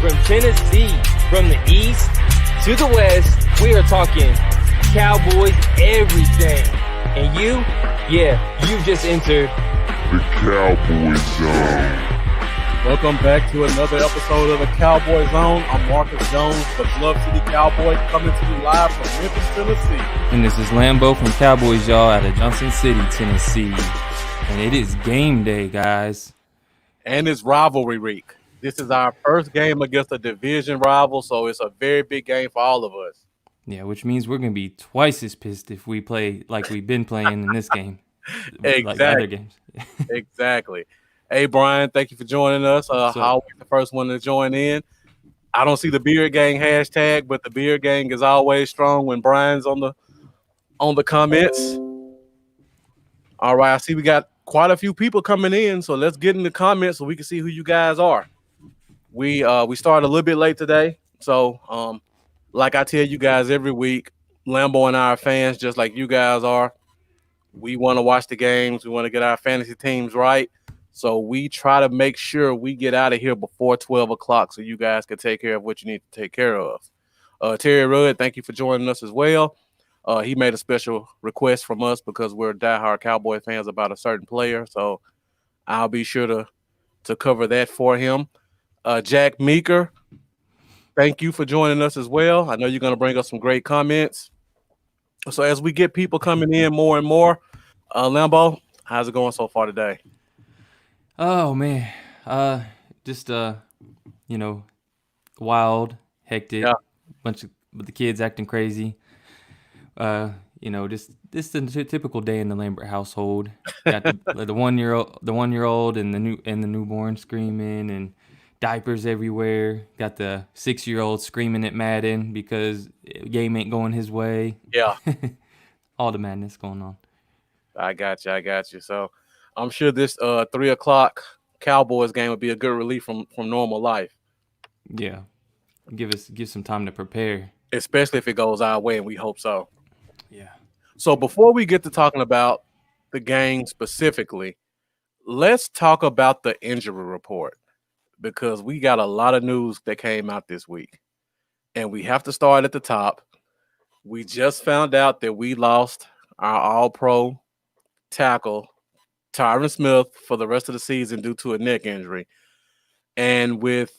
From Tennessee, from the east to the west, we are talking Cowboys everything. And you just entered the Cowboy Zone. Welcome back to another episode of the Cowboy Zone. I'm Marcus Jones, the Bluff City Cowboy, coming to you live from Memphis, Tennessee. And this is Lambo from Cowboys, y'all, out of Johnson City, Tennessee. And it is game day, guys. And it's rivalry week. This is our first game against a division rival, so it's a very big game for all of us. Yeah, which means we're going to be twice as pissed if we play like we've been playing in this game. Exactly. Like other games. Exactly. Hey, Brian, thank you for joining us. How the first one to join in. I don't see the Beard Gang hashtag, but the Beard Gang is always strong when Brian's on the comments. All right, I see we got quite a few people coming in, so let's get in the comments so we can see who you guys are. We started a little bit late today, so like I tell you guys every week, Lambo and I are fans just like you guys are. We want to watch the games. We want to get our fantasy teams right. So we try to make sure we get out of here before 12 o'clock so you guys can take care of what you need to take care of. Terry Rudd, thank you for joining us as well. He made a special request from us because we're diehard Cowboy fans about a certain player. So I'll be sure to cover that for him. Jack Meeker, thank you for joining us as well. I know you're going to bring us some great comments. So as we get people coming in more and more, Lambo, how's it going so far today? Oh, man. Just, wild, hectic, bunch of the kids acting crazy. Just a typical day in the Lambert household. Got the 1-year-old and the newborn screaming and diapers everywhere. Got the 6-year-old screaming at Madden because game ain't going his way. Yeah. All the madness going on. I got you. So I'm sure this 3 o'clock Cowboys game would be a good relief from normal life. Yeah. Give some time to prepare. Especially if it goes our way, and we hope so. Yeah. So before we get to talking about the game specifically, let's talk about the injury report because we got a lot of news that came out this week. And we have to start at the top. We just found out that we lost our all-pro tackle, Tyron Smith, for the rest of the season due to a neck injury. And with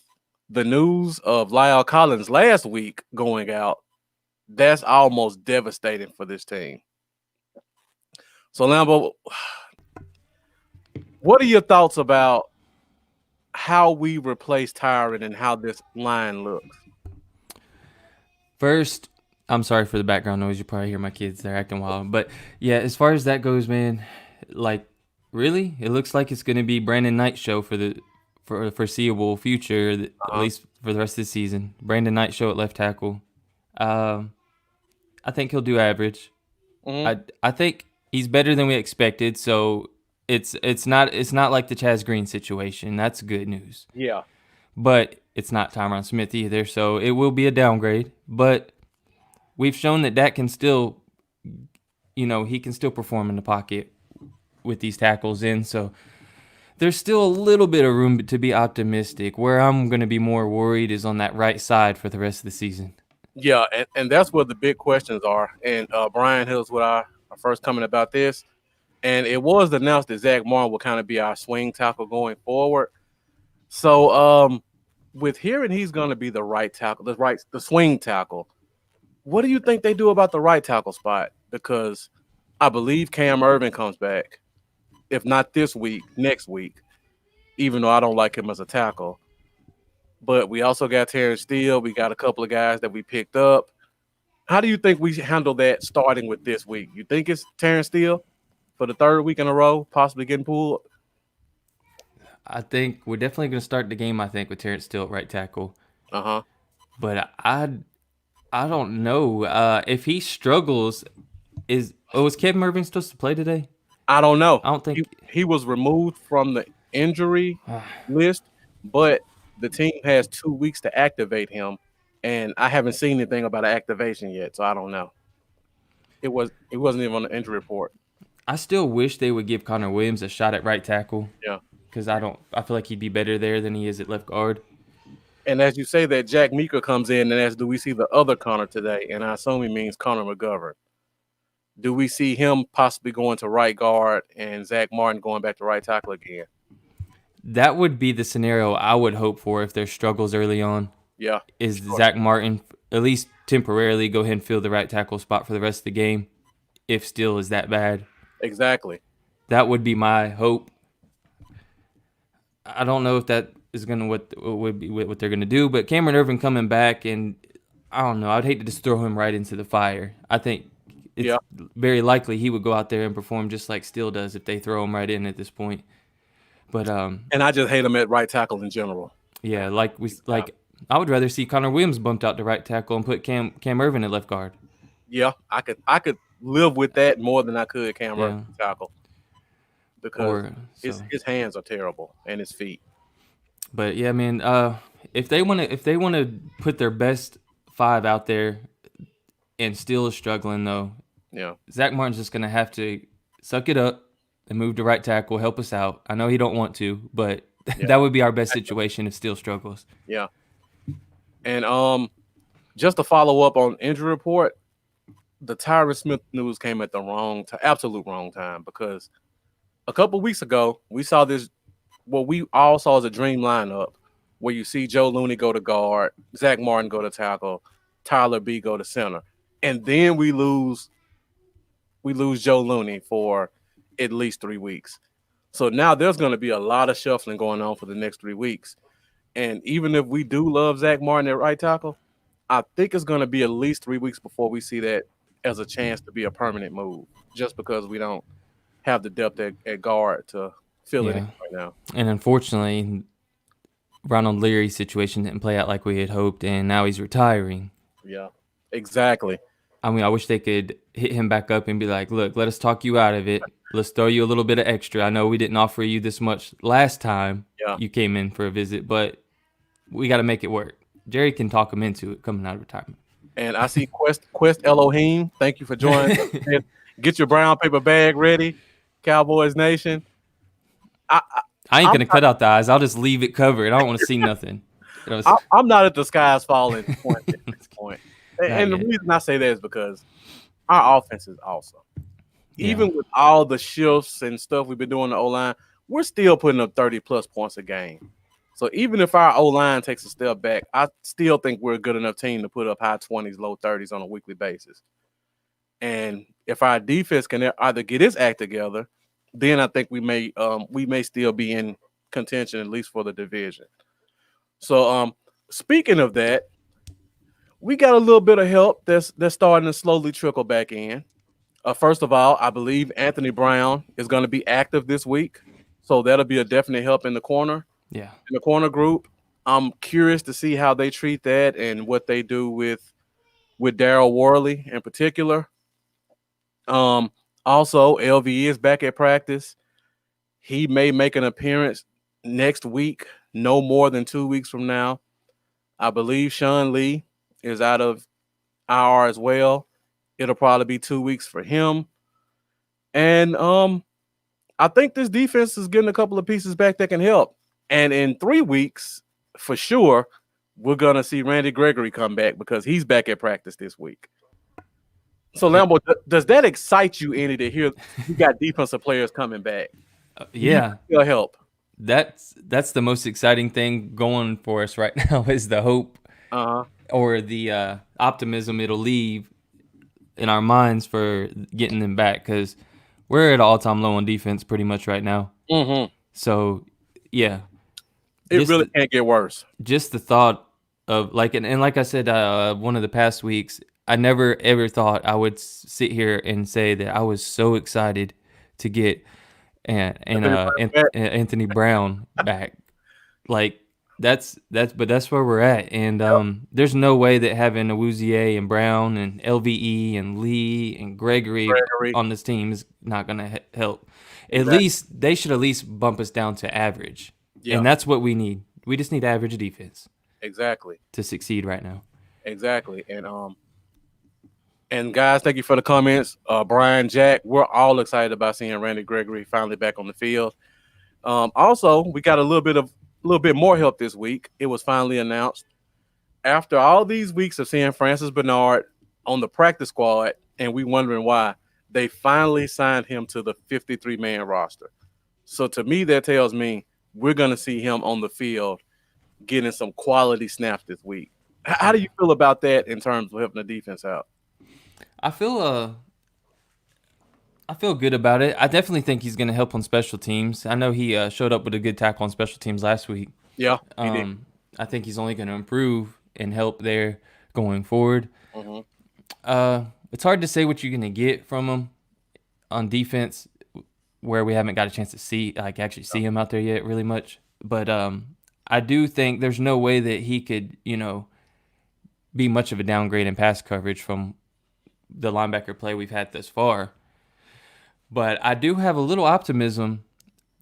the news of Lyle Collins last week going out, that's almost devastating for this team. So, Lambo, what are your thoughts about how we replace Tyron and how this line looks? First, I'm sorry for the background noise. You probably hear my kids. They're acting wild. But, yeah, as far as that goes, man, really? It looks like it's going to be Brandon Knight's show for the foreseeable future, at least for the rest of the season. Brandon Knight show at left tackle. I think he'll do average. Mm-hmm. I think he's better than we expected, so it's not like the Chaz Green situation. That's good news. Yeah. But it's not Tyron Smith either, so it will be a downgrade. But we've shown that Dak can still, he can still perform in the pocket with these tackles in, so there's still a little bit of room to be optimistic. Where I'm going to be more worried is on that right side for the rest of the season. Yeah, and that's where the big questions are. And Brian Hill's with our first comment about this. And it was announced that Zach Martin will kind of be our swing tackle going forward. So with hearing he's going to be the right tackle, the swing tackle, what do you think they do about the right tackle spot? Because I believe Cam Irvin comes back. If not this week, next week, even though I don't like him as a tackle. But we also got Terrence Steele. We got a couple of guys that we picked up. How do you think we handle that starting with this week? You think it's Terrence Steele for the third week in a row, possibly getting pulled? I think we're definitely going to start the game, with Terrence Steele at right tackle. Uh-huh. But I don't know. If he struggles, is Kevin Irvin supposed to play today? I don't know. I don't think he was removed from the injury list, but the team has 2 weeks to activate him, and I haven't seen anything about an activation yet, so I don't know. It wasn't even on the injury report. I still wish they would give Connor Williams a shot at right tackle. Yeah. Because I feel like he'd be better there than he is at left guard. And as you say that, Jack Meeker comes in and asks, do we see the other Connor today? And I assume he means Connor McGovern. Do we see him possibly going to right guard and Zach Martin going back to right tackle again? That would be the scenario I would hope for if there's struggles early on. Yeah. Is Zach Martin, at least temporarily, go ahead and fill the right tackle spot for the rest of the game, if Steele is that bad. Exactly. That would be my hope. I don't know if that is gonna what they're gonna do, but Cameron Irvin coming back, and I don't know. I'd hate to just throw him right into the fire. I think it's very likely he would go out there and perform just like Steele does if they throw him right in at this point. But and I just hate him at right tackle in general. Yeah, I would rather see Connor Williams bumped out to right tackle and put Cam Irvin at left guard. Yeah, I could live with that more than I could Cam Irvin tackle. Because his hands are terrible and his feet. But yeah, man, if they want to put their best 5 out there, and Steele is struggling though, Zach Martin's just gonna have to suck it up and move to right tackle, help us out. I know he don't want to, but that would be our best situation if Steele struggles. Yeah. And just to follow up on injury report, the Tyron Smith news came at the absolute wrong time, because a couple weeks ago we saw this, what we all saw as a dream lineup, where you see Joe Looney go to guard, Zach Martin go to tackle, Tyler B go to center, and then we lose Joe Looney for at least 3 weeks. So now there's going to be a lot of shuffling going on for the next 3 weeks. And even if we do love Zach Martin at right tackle, I think it's going to be at least 3 weeks before we see that as a chance to be a permanent move, just because we don't have the depth at guard to fill it in right now. And unfortunately, Ronald Leary's situation didn't play out like we had hoped, and now he's retiring. Yeah, exactly. I mean, I wish they could hit him back up and be like, look, let us talk you out of it. Let's throw you a little bit of extra. I know we didn't offer you this much last time you came in for a visit, but we got to make it work. Jerry can talk him into it coming out of retirement. And I see Quest Elohim. Thank you for joining us. Get your brown paper bag ready, Cowboys Nation. I ain't going to cut out the eyes. I'll just leave it covered. I don't want to see nothing. I'm not at the sky's falling point at this point. And the reason I say that is because our offense is awesome. Even with all the shifts and stuff we've been doing in the O-line, we're still putting up 30-plus points a game. So even if our O-line takes a step back, I still think we're a good enough team to put up high 20s, low 30s on a weekly basis. And if our defense can either get its act together, then I think we may still be in contention, at least for the division. So speaking of that, we got a little bit of help that's starting to slowly trickle back in. First of all, I believe Anthony Brown is going to be active this week, so that'll be a definite help in the corner. Yeah, in the corner group. I'm curious to see how they treat that and what they do with Daryl Worley in particular. Also, LVE is back at practice. He may make an appearance next week, no more than 2 weeks from now. I believe Sean Lee is out of IR as well. It'll probably be 2 weeks for him. And I think this defense is getting a couple of pieces back that can help. And in 3 weeks, for sure, we're going to see Randy Gregory come back, because he's back at practice this week. So, Lambo, does that excite you any to hear you got defensive players coming back? Yeah. It'll help. That's the most exciting thing going for us right now, is the hope or the optimism it'll leave in our minds for getting them back, because we're at an all-time low on defense pretty much right now. Mm-hmm. So, yeah. It really can't get worse. Just the thought of, like, and like I said, one of the past weeks, I never ever thought I would sit here and say that I was so excited to get Anthony Brown back. Like, that's where we're at, and there's no way that having Awuzie and Brown and LVE and Lee and Gregory on this team is not going to help. At least they should at least bump us down to average. Yeah. And that's what we need. We just need average defense. Exactly. To succeed right now. Exactly. And guys, thank you for the comments. Brian, Jack, we're all excited about seeing Randy Gregory finally back on the field. Also, we got a little bit of little bit more help this week. It was finally announced after all these weeks of seeing Francis Bernard on the practice squad, and we wondering why, they finally signed him to the 53-man roster. So to me, that tells me we're going to see him on the field getting some quality snaps this week. How do you feel about that in terms of helping the defense out? I feel good about it. I definitely think he's going to help on special teams. I know he showed up with a good tackle on special teams last week. Yeah, he did. I think he's only going to improve and help there going forward. It's hard to say what you're going to get from him on defense, where we haven't got a chance to see him out there yet really much. But I do think there's no way that he could, be much of a downgrade in pass coverage from the linebacker play we've had thus far. But I do have a little optimism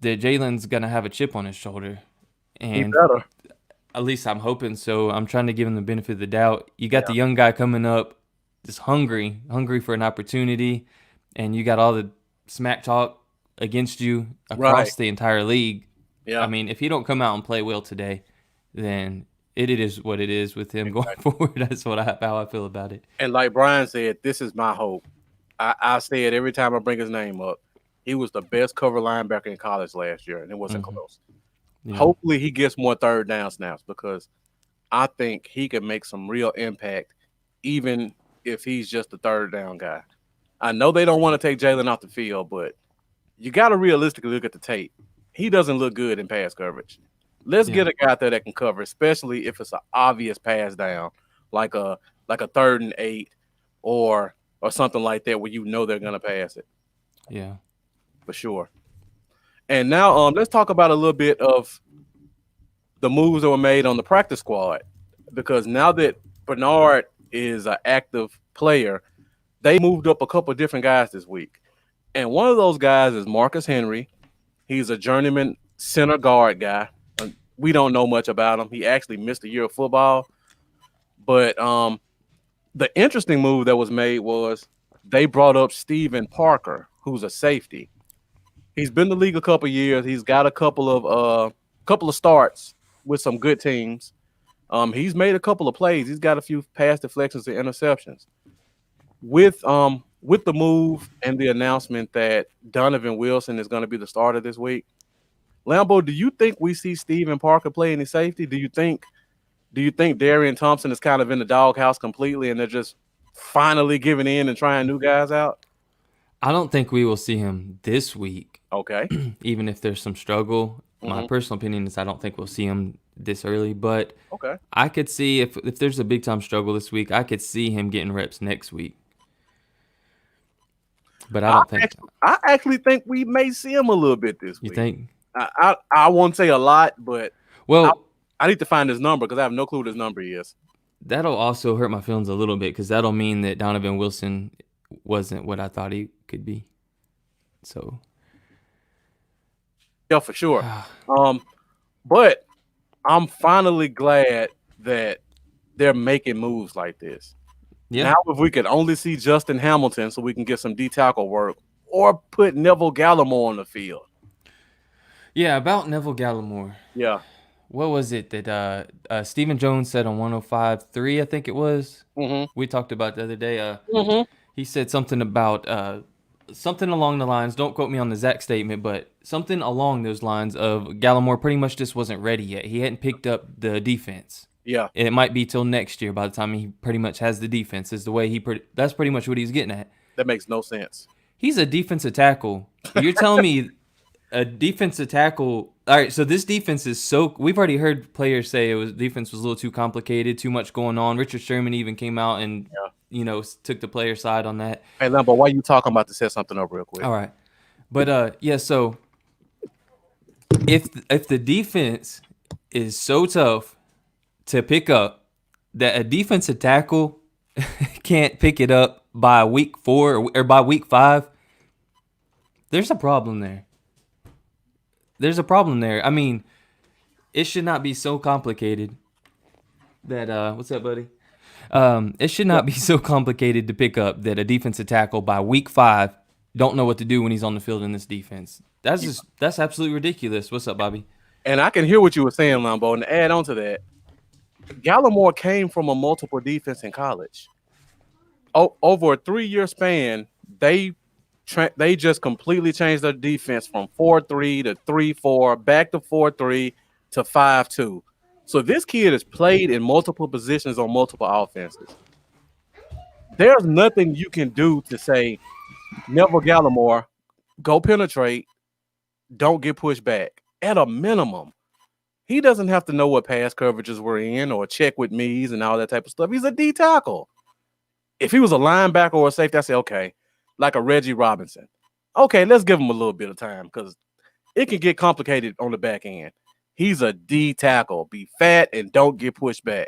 that Jalen's going to have a chip on his shoulder. And He better. at least I'm hoping so. I'm trying to give him the benefit of the doubt. You got the young guy coming up, just hungry for an opportunity, and you got all the smack talk against you across the entire league. Yeah. I mean, if he don't come out and play well today, then it is what it is with him going forward. That's how I feel about it. And like Brian said, this is my hope. I say it every time I bring his name up. He was the best cover linebacker in college last year, and it wasn't close. Yeah. Hopefully he gets more third down snaps, because I think he could make some real impact even if he's just a third down guy. I know they don't want to take Jalen off the field, but you got to realistically look at the tape. He doesn't look good in pass coverage. Let's get a guy out there that can cover, especially if it's an obvious pass down, like a 3rd and 8 or something like that, where they're going to pass it. Yeah. For sure. And now let's talk about a little bit of the moves that were made on the practice squad, because now that Bernard is an active player, they moved up a couple of different guys this week. And one of those guys is Marcus Henry. He's a journeyman center guard guy. We don't know much about him. He actually missed a year of football. But the interesting move that was made was they brought up Steven Parker, who's a safety. He's been in the league a couple of years. He's got a couple of starts with some good teams. He's made a couple of plays. He's got a few pass deflections and interceptions. With the move and the announcement that Donovan Wilson is going to be the starter this week, Lambo, do you think we see Steven Parker play any safety? Do you think Darian Thompson is kind of in the doghouse completely and they're just finally giving in and trying new guys out? I don't think we will see him this week. Okay. Even if there's some struggle. My personal opinion is I don't think we'll see him this early, but I could see if there's a big time struggle this week, I could see him getting reps next week. But I actually think we may see him a little bit this week. You think? I won't say a lot, but I need to find his number because I have no clue what his number is. That'll also hurt my feelings a little bit because that'll mean that Donovan Wilson wasn't what I thought he could be. So, yeah, for sure. But I'm finally glad that they're making moves like this. Yeah. Now, if we could only see Justin Hamilton so we can get some D-tackle work, or put Neville Gallimore on the field. Yeah, about Neville Gallimore. Yeah. What was it that Stephen Jones said on 105.3, I think it was? We talked about the other day. He said something about something along the lines, don't quote me on the exact statement, but something along those lines of Gallimore pretty much just wasn't ready yet. He hadn't picked up the defense. Yeah. And it might be till next year by the time he pretty much has the defense is the way that's pretty much what he's getting at. That makes no sense. He's a defensive tackle. You're telling me a defensive tackle. All right, so this defense is we've already heard players say defense was a little too complicated, too much going on. Richard Sherman even came out and took the player side on that. Hey, Lambo, why are you talking about to set something up real quick? All right. But so if the defense is so tough to pick up that a defensive tackle can't pick it up by week 4 or by week 5, there's a problem there. I mean, it should not be so complicated that what's up, buddy? It should not be so complicated to pick up that a defensive tackle by week 5 don't know what to do when he's on the field in this defense. That's absolutely ridiculous. What's up, Bobby? And I can hear what you were saying, Lambo. And to add on to that, Gallimore came from a multiple defense in college. Over a 3-year span, they just completely changed their defense from 4-3 to 3-4, back to 4-3 to 5-2. So this kid has played in multiple positions on multiple offenses. There's nothing you can do to say, Neville Gallimore, go penetrate, don't get pushed back. At a minimum, he doesn't have to know what pass coverages we're in or check with me's and all that type of stuff. He's a D tackle. If he was a linebacker or a safety, I say, okay, like a Reggie Robinson. Okay, let's give him a little bit of time because it can get complicated on the back end. He's a D tackle. Be fat and don't get pushed back.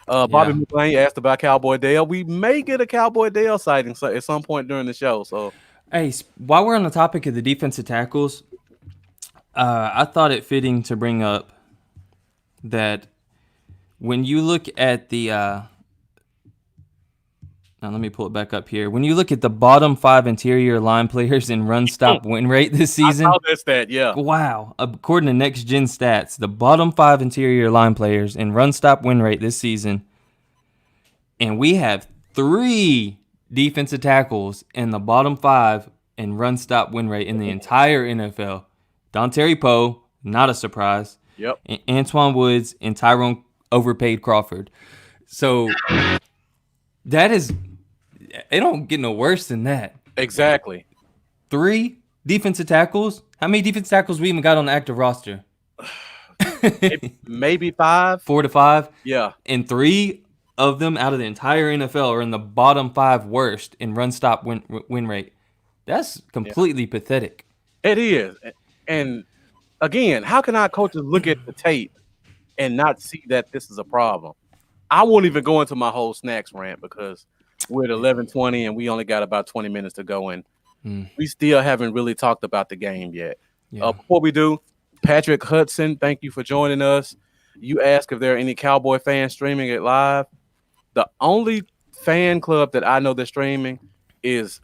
Bobby McLean asked about Cowboy Dale. We may get a Cowboy Dale sighting at some point during the show. So, hey, while we're on the topic of the defensive tackles, I thought it fitting to bring up that when you look at the now let me pull it back up here. When you look at the bottom 5 interior line players in run stop win rate this season, I saw that stat, yeah. Wow. According to Next Gen Stats, the bottom 5 interior line players in run stop win rate this season, and we have 3 defensive tackles in the bottom 5 in run stop win rate in the entire NFL. Dontari Poe, not a surprise. Yep. Antoine Woods and Tyrone Overpaid Crawford. So that is, it don't get no worse than that. Exactly. 3 defensive tackles. How many defensive tackles we even got on the active roster? Maybe 5. 4 to 5. Yeah. And 3 of them out of the entire NFL are in the bottom 5 worst in run stop win rate. That's completely pathetic. It is. And again, how can our coaches look at the tape and not see that this is a problem? I won't even go into my whole snacks rant because we're at 11:20 and we only got about 20 minutes to go in. We still haven't really talked about the game yet. Yeah. Before we do, Patrick Hudson, thank you for joining us. You asked if there are any Cowboy fans streaming it live. The only fan club that I know that's streaming is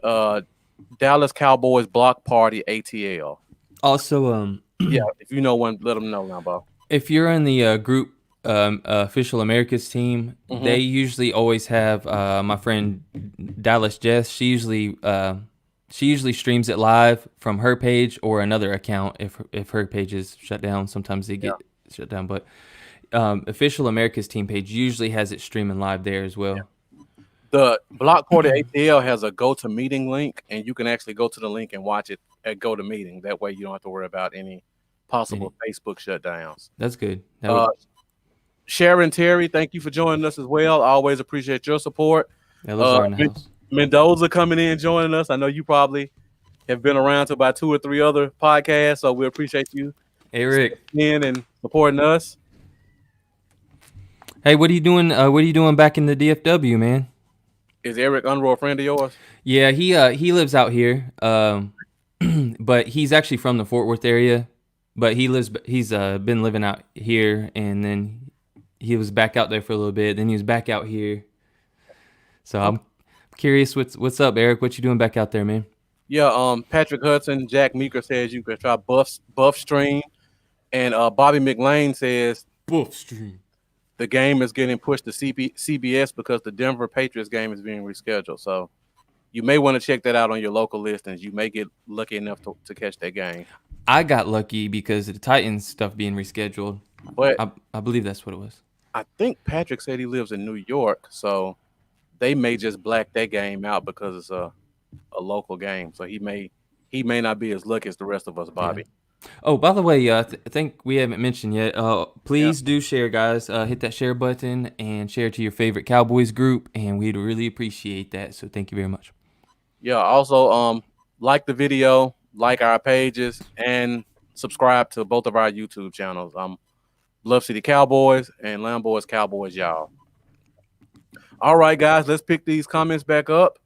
Dallas Cowboys Block Party ATL. Also, Yeah, if you know one, let them know now, Bo. if you're in the group official America's team, they usually always have my friend Dallas Jess. She usually streams it live from her page or another account if her page is shut down. Sometimes they get shut down, but official America's team page usually has it streaming live there as well. The Block Party ATL has a GoToMeeting link, and you can actually go to the link and watch it at GoToMeeting. That way, you don't have to worry about any possible Facebook shutdowns. That's good. Sharon Terry, thank you for joining us as well. I always appreciate your support. Are in the house. Mendoza coming in, joining us. I know you probably have been around to about 2 or 3 other podcasts, so we appreciate you. Hey, Rick. In and supporting us. Hey, what are you doing? What are you doing back in the DFW, man? Is Eric Unruh a friend of yours? Yeah, he lives out here, but he's actually from the Fort Worth area. But he's been living out here, and then he was back out there for a little bit. Then he was back out here. So I'm curious, what's up, Eric? What you doing back out there, man? Yeah, Patrick Hudson, Jack Meeker says you can try Buff Stream, and Bobby McLean says Buff Stream. The game is getting pushed to CBS because the Denver Patriots game is being rescheduled. So you may want to check that out on your local listings. You may get lucky enough to catch that game. I got lucky because of the Titans stuff being rescheduled. But I believe that's what it was. I think Patrick said he lives in New York, so they may just black that game out because it's a local game. So he may not be as lucky as the rest of us, Bobby. Yeah. Oh, by the way, I think we haven't mentioned yet. Please do share, guys. Hit that share button and share to your favorite Cowboys group, and we'd really appreciate that. So thank you very much. Yeah. Also, like the video, like our pages, and subscribe to both of our YouTube channels. Bluff City Cowboys and Lamboys Cowboys, y'all. All right, guys, let's pick these comments back up.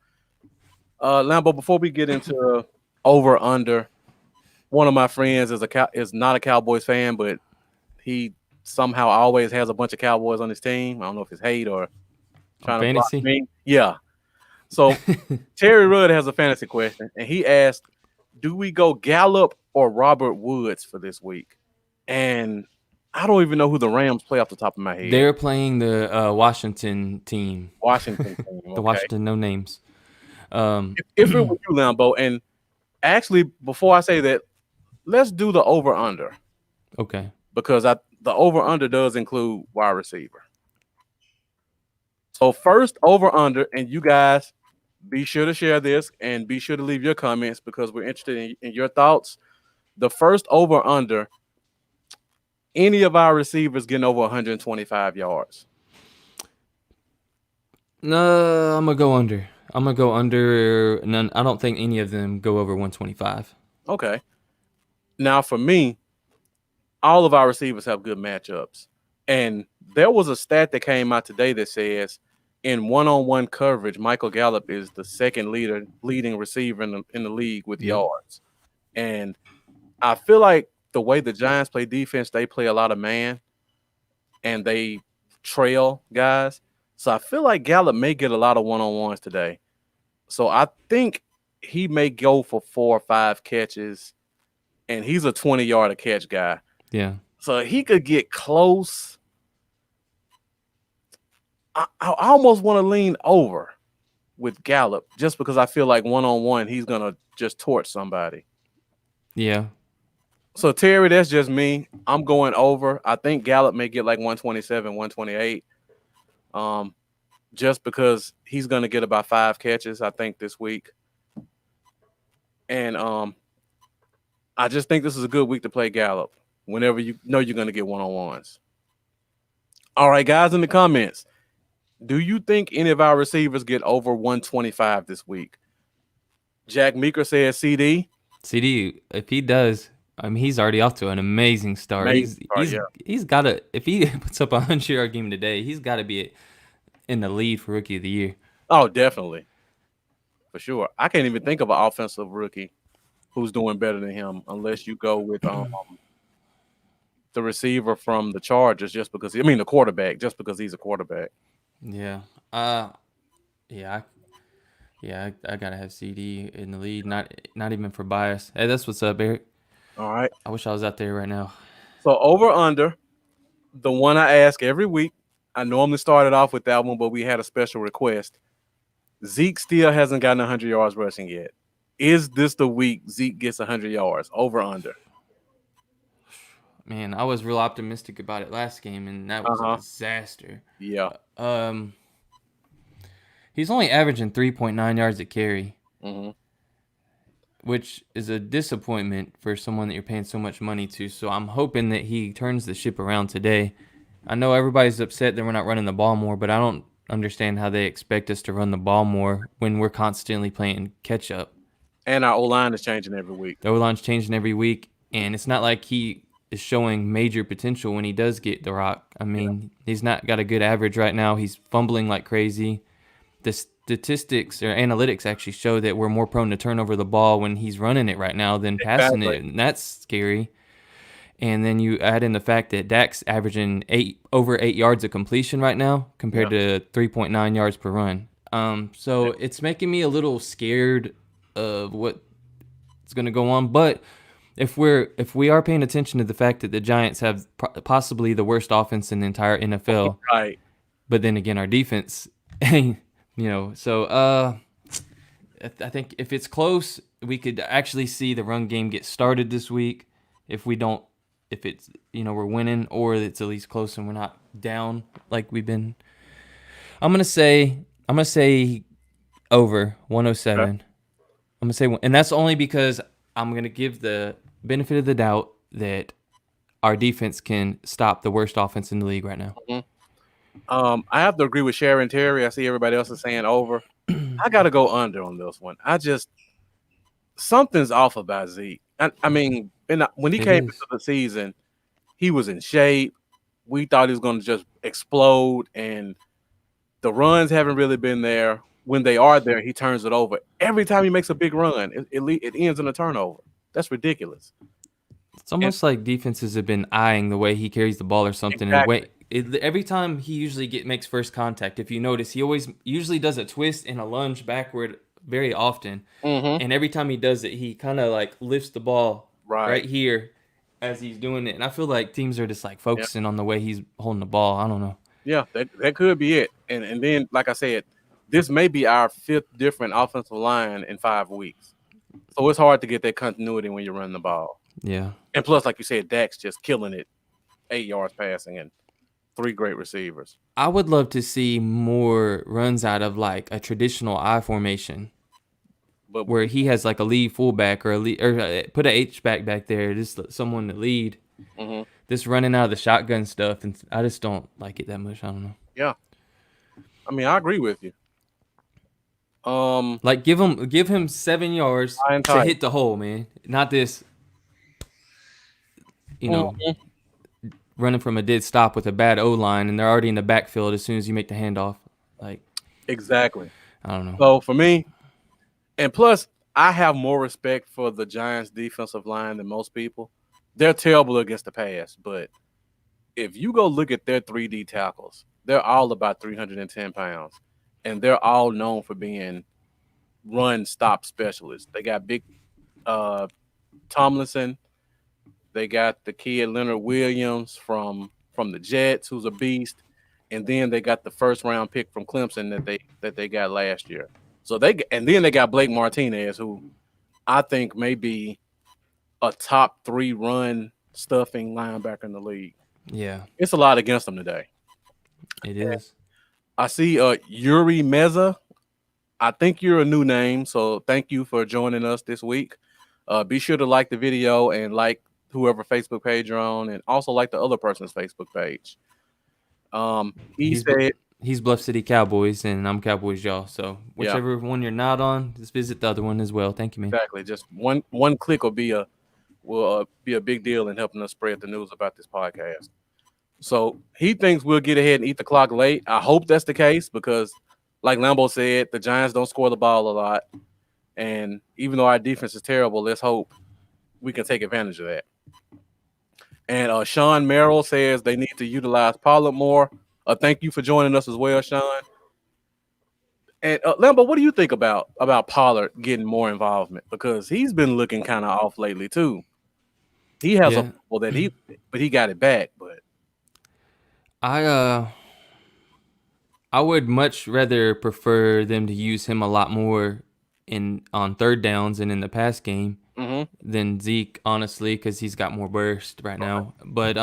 Lambo, before we get into over under. One of my friends is not a Cowboys fan, but he somehow always has a bunch of Cowboys on his team. I don't know if it's hate or trying to block me. Yeah. So Terry Rudd has a fantasy question, and he asked, do we go Gallup or Robert Woods for this week. And I don't even know who the Rams play off the top of my head. They're playing the Washington team. Washington team. The Okay. Washington no names. If it was you, Lambo, and actually before I say that, let's do the over-under. Okay. Because the over-under does include wide receiver. So first over-under, and you guys be sure to share this and be sure to leave your comments because we're interested in your thoughts. The first over-under, any of our receivers getting over 125 yards. No, I'm gonna go under. I'm gonna go under. None. I don't think any of them go over 125. Okay. Now for me, all of our receivers have good matchups. And there was a stat that came out today that says in one-on-one coverage, Michael Gallup is the second leading receiver in the league with yards. And I feel like the way the Giants play defense, they play a lot of man and they trail guys. So I feel like Gallup may get a lot of one-on-ones today. So I think he may go for 4 or 5 catches, and he's a 20-yard a catch guy. Yeah. So he could get close. I almost want to lean over with Gallup just because I feel like one-on-one he's going to just torch somebody. Yeah. So, Terry, that's just me. I'm going over. I think Gallup may get like 127, 128 just because he's going to get about 5 catches, I think, this week. And I just think this is a good week to play Gallup whenever you know you're going to get one-on-ones. All right, guys, in the comments, do you think any of our receivers get over 125 this week? Jack Meeker says CD. CD, if he does, I mean, he's already off to an amazing start. He's got to, if he puts up a 100-yard game today, he's got to be in the lead for Rookie of the Year. Oh, definitely. For sure. I can't even think of an offensive rookie who's doing better than him unless you go with the receiver from the Chargers the quarterback, just because he's a quarterback. Yeah. I gotta have CD in the lead. Not even for bias. Hey, that's what's up, Eric. All right. I wish I was out there right now. So over under, the one I ask every week. I normally started off with that one, but we had a special request. Zeke still hasn't gotten 100 yards rushing yet. Is this the week Zeke gets 100 yards? Over under. Man, I was real optimistic about it last game, and that was a disaster. Yeah. He's only averaging 3.9 yards a carry, Mm-hmm. which is a disappointment for someone that you're paying so much money to. So I'm hoping that he turns the ship around today. I know everybody's upset that we're not running the ball more, but I don't understand how they expect us to run the ball more when we're constantly playing catch up. And our O-line is changing every week. The O-line's changing every week, and it's not like he is showing major potential when he does get the rock. I mean, he's not got a good average right now. He's fumbling like crazy. The statistics or analytics actually show that we're more prone to turn over the ball when he's running it right now than passing it, and that's scary. And then you add in the fact that Dak's averaging over 8 yards of completion right now compared to 3.9 yards per run. So it's making me a little scared of what's going to go on. But if we are paying attention to the fact that the Giants have possibly the worst offense in the entire NFL, right? But then again, our defense, so I think if it's close, we could actually see the run game get started this week. If it's we're winning, or it's at least close and we're not down like we've been. I'm gonna say over 107. Okay. I'm gonna say, and that's only because I'm gonna give the benefit of the doubt that our defense can stop the worst offense in the league right now. Mm-hmm. I have to agree with Sharon Terry. I see everybody else is saying over. I got to go under on this one. Something's off about Zeke. I mean, when he came into the season, he was in shape. We thought he was going to just explode, and the runs haven't really been there. When they are there, he turns it over. Every time he makes a big run, it ends in a turnover. That's ridiculous. It's almost like defenses have been eyeing the way he carries the ball or something. Exactly. Every time he usually makes first contact, if you notice, he usually does a twist and a lunge backward very often. Mm-hmm. And every time he does it, he kind of like lifts the ball right here as he's doing it. And I feel like teams are just like focusing on the way he's holding the ball. I don't know. Yeah, that could be it. And then, like I said, this may be our 5th different offensive line in 5 weeks. So it's hard to get that continuity when you're running the ball. Yeah. And plus, like you said, Dak's just killing it. 8 yards passing and 3 great receivers. I would love to see more runs out of like a traditional I formation, But where he has like a lead fullback or put a H back there, just someone to lead. mm-hmm. This running out of the shotgun stuff, and I just don't like it that much. I don't know. Yeah, I mean, I agree with you. Like give him 7 yards to hit the hole, man. Not this, running from a dead stop with a bad O line, and they're already in the backfield as soon as you make the handoff. Like exactly. I don't know. So for me, and plus, I have more respect for the Giants' defensive line than most people. They're terrible against the pass, but if you go look at their 3D tackles, they're all about 310 pounds, and they're all known for being run-stop specialists. They got big Tomlinson. They got the kid Leonard Williams from the Jets, who's a beast, and then they got the first-round pick from Clemson that they got last year. So then they got Blake Martinez, who I think may be a top 3 run stuffing linebacker in the league. Yeah, it's a lot against them today. It is. I see Yuri Meza. I think you're a new name, so thank you for joining us this week. Be sure to like the video and like whoever Facebook page you're on, and also like the other person's Facebook page. He's Bluff City Cowboys, and I'm Cowboys y'all. So whichever one you're not on, just visit the other one as well. Thank you, man. Exactly. Just one click will be a big deal in helping us spread the news about this podcast. So he thinks we'll get ahead and eat the clock late. I hope that's the case because, like Lambo said, the Giants don't score the ball a lot. And even though our defense is terrible, let's hope we can take advantage of that. And Sean Merrill says they need to utilize Pollard more. Thank you for joining us as well, Sean. And Lambo, what do you think about Pollard getting more involvement? Because he's been looking kind of off lately too. He has a ball that he got it back, but I would much rather prefer them to use him a lot more on third downs and in the pass game than Zeke, honestly, because he's got more burst right now. But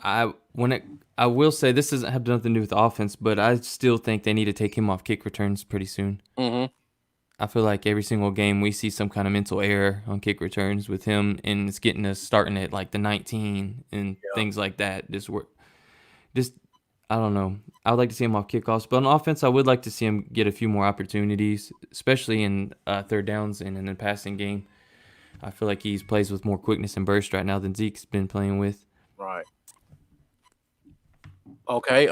I will say this doesn't have nothing to do with offense, but I still think they need to take him off kick returns pretty soon. I feel like every single game we see some kind of mental error on kick returns with him, and it's getting us starting at like the 19 and things like that. Just I don't know. I would like to see him off kickoffs, but on offense, I would like to see him get a few more opportunities, especially in third downs and in the passing game. I feel like he plays with more quickness and burst right now than Zeke's been playing with. Right. Okay.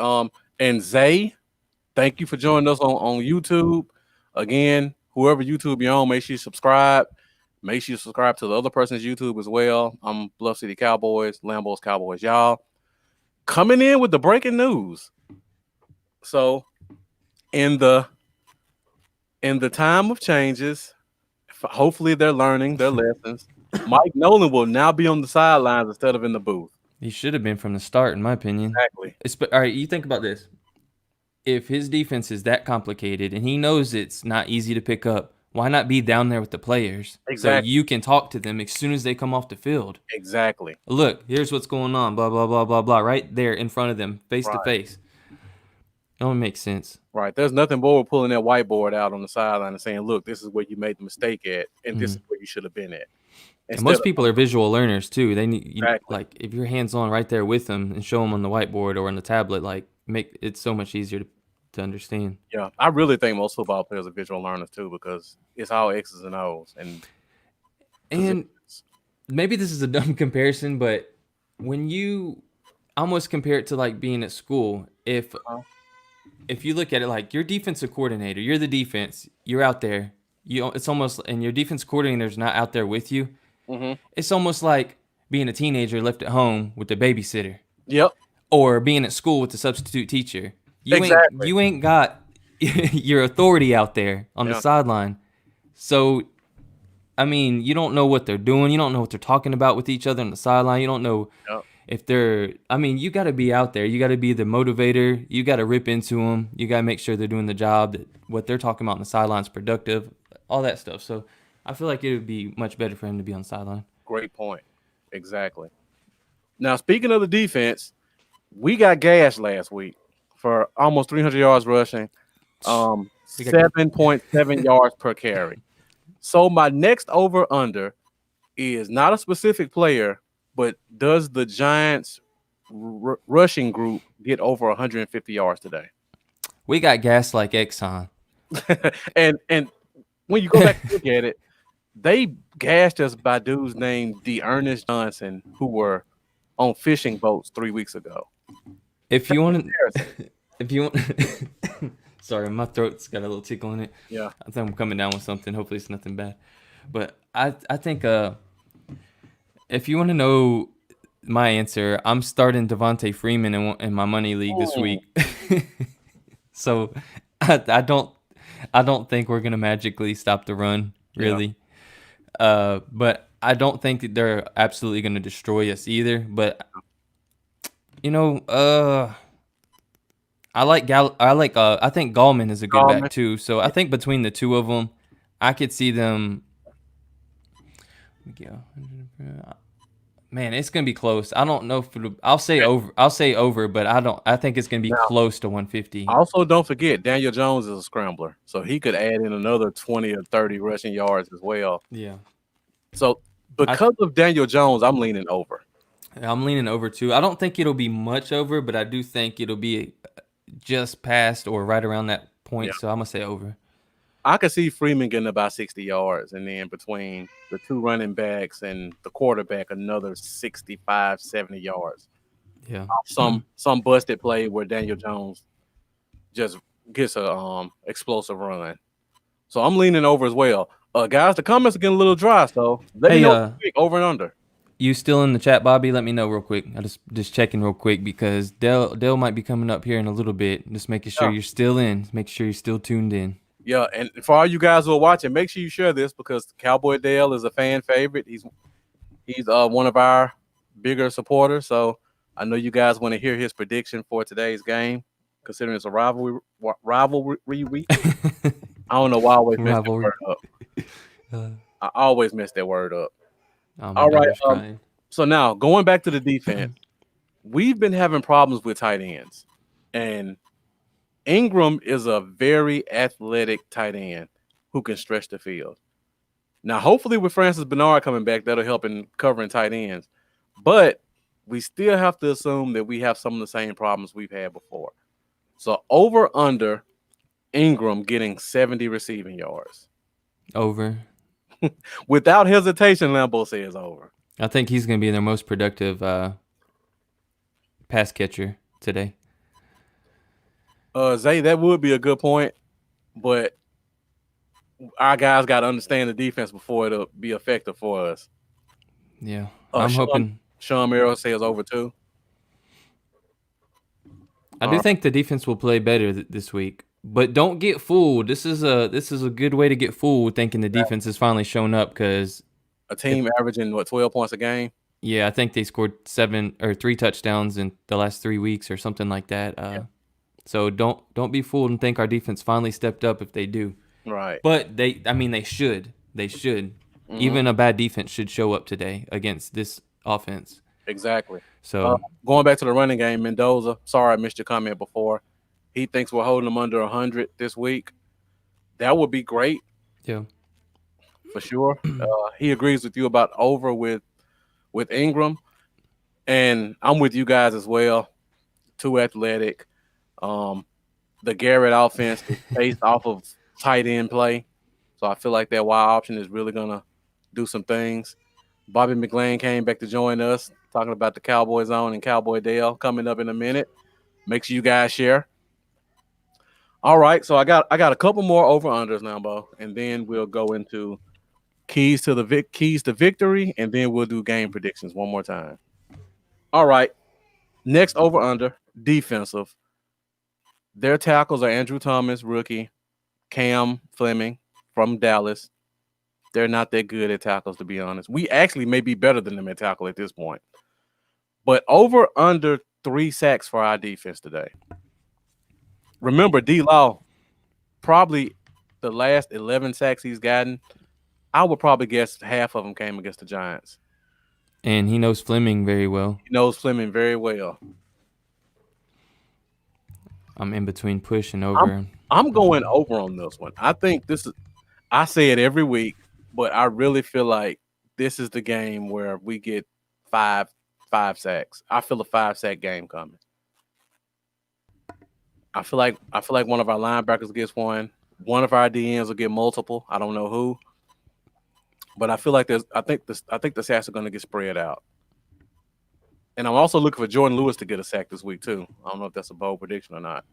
And Zay, thank you for joining us on YouTube. Again, whoever YouTube you're on, make sure you subscribe. Make sure you subscribe to the other person's YouTube as well. I'm Bluff City Cowboys, Lambo's Cowboys, y'all. Coming in with the breaking news. So, in the time of changes, hopefully they're learning their lessons. Mike Nolan will now be on the sidelines instead of in the booth. He should have been from the start, in my opinion. Exactly. All right, you think about this. If his defense is that complicated and he knows it's not easy to pick up, why not be down there with the players? Exactly. So you can talk to them as soon as they come off the field. Exactly. Look, here's what's going on, blah, blah, blah, blah, blah, right there in front of them, face to face. It don't make sense. Right. There's nothing more with pulling that whiteboard out on the sideline and saying, look, this is where you made the mistake at, and this is where you should have been at. And most people are visual learners too. They need like if you're hands-on right there with them and show them on the whiteboard or on the tablet, like make it so much easier to understand. Yeah, I really think most football players are visual learners too, because it's all X's and O's. And maybe this is a dumb comparison, but when you almost compare it to like being at school, if you look at it like your defensive coordinator, you're the defense, you're out there, it's almost, and your defense coordinator's not out there with you. It's almost like being a teenager left at home with the babysitter. Yep. Or being at school with the substitute teacher. You ain't got your authority out there on the sideline. So I mean, you don't know what they're doing. You don't know what they're talking about with each other on the sideline. You don't know Yep. if they're. I mean, you got to be out there. You got to be the motivator. You got to rip into them. You got to make sure they're doing the job. That what they're talking about on the sideline is productive. All that stuff. So I feel like it would be much better for him to be on the sideline. Great point. Exactly. Now, speaking of the defense, we got gashed last week for almost 300 yards rushing, 7.7 yards per carry. So my next over-under is not a specific player, but does the Giants rushing group get over 150 yards today? We got gas like Exxon. and when you go back and look at it, they gashed us by dudes named Ernest Johnson who were on fishing boats 3 weeks ago. If you want sorry, my throat's got a little tickle in it. Yeah. I think I'm coming down with something. Hopefully it's nothing bad. But I think if you want to know my answer, I'm starting Devontae Freeman in my money league this week. So I don't think we're gonna magically stop the run, really. Yeah. But I don't think that they're absolutely gonna destroy us either. But I think Gallman is a good back too. So I think between the two of them, I could see them. Man, it's gonna be close. I don't know if I'll say over. I'll say over, but I think it's gonna be close to 150. Also, don't forget Daniel Jones is a scrambler, so he could add in another 20 or 30 rushing yards as well. Yeah. So because of Daniel Jones, I'm leaning over. I'm leaning over too. I don't think it'll be much over, but I do think it'll be just past or right around that point. Yeah. So I'm gonna say over. I could see Freeman getting about 60 yards, and then between the two running backs and the quarterback, another 65, 70 yards. Yeah. Some busted play where Daniel Jones just gets a explosive run. So I'm leaning over as well. Guys, the comments are getting a little dry, so let me know over and under. You still in the chat, Bobby? Let me know real quick. I just checking real quick because Dale might be coming up here in a little bit. Just making sure you're still in. Make sure you're still tuned in. Yeah, and for all you guys who are watching, make sure you share this because Cowboy Dale is a fan favorite. He's one of our bigger supporters, so I know you guys want to hear his prediction for today's game, considering it's a rivalry week. I don't know why I always mess that word up. I always mess that word up. All right, so now going back to the defense, we've been having problems with tight ends, and Ingram is a very athletic tight end who can stretch the field. Now, hopefully with Francis Bernard coming back, that'll help in covering tight ends. But we still have to assume that we have some of the same problems we've had before. So over under Ingram getting 70 receiving yards. Over. Without hesitation, Lambeau says over. I think he's going to be their most productive pass catcher today. Zay, that would be a good point, but our guys got to understand the defense before it'll be effective for us. Yeah, I'm hoping. Sean Merrill says over too. I do think the defense will play better this week, but don't get fooled. This is a good way to get fooled thinking the defense is finally showing up because a team averaging 12 points a game. Yeah, I think they scored 3 touchdowns in the last 3 weeks or something like that. So don't be fooled and think our defense finally stepped up if they do. Right. But they should. They should. Mm-hmm. Even a bad defense should show up today against this offense. Exactly. So going back to the running game, Mendoza, sorry I missed your comment before. He thinks we're holding them under 100 this week. That would be great. Yeah. For sure. He agrees with you about over with Ingram. And I'm with you guys as well. Too athletic. The Garrett offense is based off of tight end play. So I feel like that wide option is really going to do some things. Bobby McLean came back to join us, talking about the Cowboy Zone and Cowboy Dale coming up in a minute. Make sure you guys share. All right, so I got a couple more over-unders now, Bo, and then we'll go into keys to victory, and then we'll do game predictions one more time. All right, next over-under, defensive. Their tackles are Andrew Thomas, rookie, Cam Fleming from Dallas, They're not that good at tackles, to be honest. We actually may be better than them at tackle at this point. But over under 3 sacks for our defense today. Remember, D-Law, probably the last 11 sacks he's gotten, I would probably guess half of them came against the Giants. And he knows Fleming very well. He knows Fleming very well. I'm in between push and over. I'm going over on this one. I think this is – I say it every week, but I really feel like this is the game where we get five sacks. I feel a 5-sack game coming. I feel like one of our linebackers gets one. One of our DNs will get multiple. I don't know who, but I feel like I think the sacks are going to get spread out. And I'm also looking for Jordan Lewis to get a sack this week too. I don't know if that's a bold prediction or not.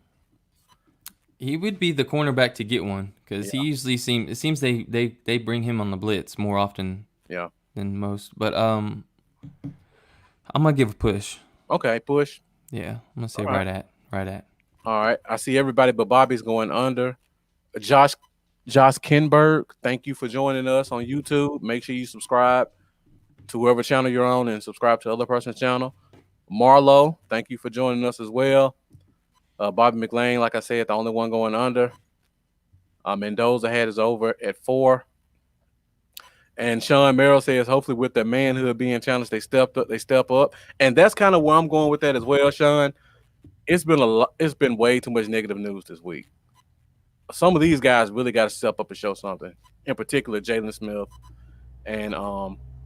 He would be the cornerback to get one because he usually seems they bring him on the blitz more often than most. But I'm gonna give a push. Okay, push. Yeah, I'm gonna say right at. All right. I see everybody but Bobby's going under. Josh Kinberg, thank you for joining us on YouTube. Make sure you subscribe to whoever channel you're on and subscribe to the other person's channel. Marlo, thank you for joining us as well. Bobby McLean, like I said, the only one going under. Mendoza had his over at 4. And Sean Merrill says, hopefully with their manhood being challenged, they step up. And that's kind of where I'm going with that as well, Sean. It's been way too much negative news this week. Some of these guys really got to step up and show something. In particular, Jalen Smith and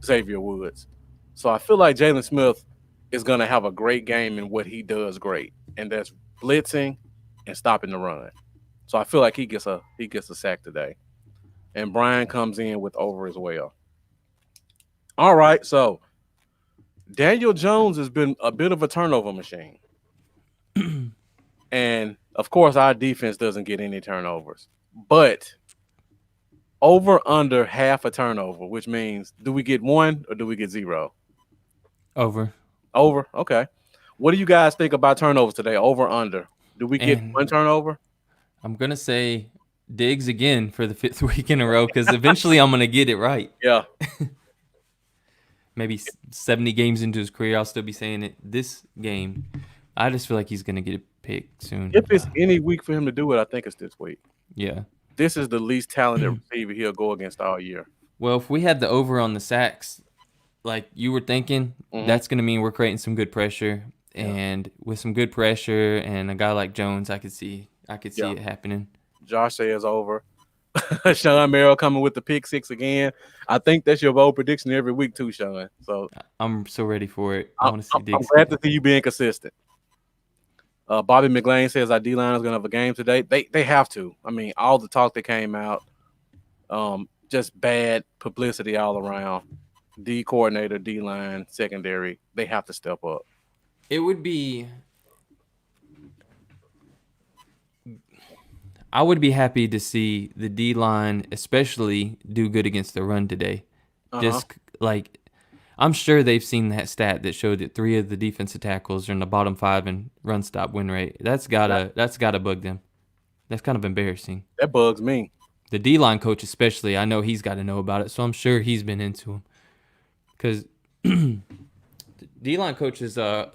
Xavier Woods. So I feel like Jalen Smith is going to have a great game in what he does great, and that's blitzing and stopping the run. So I feel like he gets a sack today. And Brian comes in with over as well. All right, so Daniel Jones has been a bit of a turnover machine. And, of course, our defense doesn't get any turnovers. But over under half a turnover, which means do we get 1 or do we get 0? Over. Okay. What do you guys think about turnovers today? Over, under. Do we get 1 turnover? I'm going to say Diggs again for the 5th week in a row because eventually I'm going to get it right. Yeah. Maybe 70 games into his career, I'll still be saying it. This game, I just feel like he's going to get a pick soon. If it's any week for him to do it, I think it's this week. Yeah. This is the least talented receiver he'll go against all year. Well, if we had the over on the sacks, like you were thinking, that's going to mean we're creating some good pressure. And with some good pressure and a guy like Jones, I could see it happening. Josh says over. Sean Merrill coming with the pick 6 again. I think that's your bold prediction every week too, Sean. So I'm so ready for it. I want to see Diggs. I'm glad to see you being consistent. Bobby McLean says our D-line is going to have a game today. They have to. I mean, all the talk that came out, just bad publicity all around. D coordinator, D-line, secondary, they have to step up. It would be – I would be happy to see the D-line especially do good against the run today. Just like – I'm sure they've seen that stat that showed that 3 of the defensive tackles are in the bottom 5 in run stop win rate. That's gotta bug them. That's kind of embarrassing. That bugs me. The D-line coach especially, I know he's got to know about it, so I'm sure he's been into them. Because D-line coach is Jim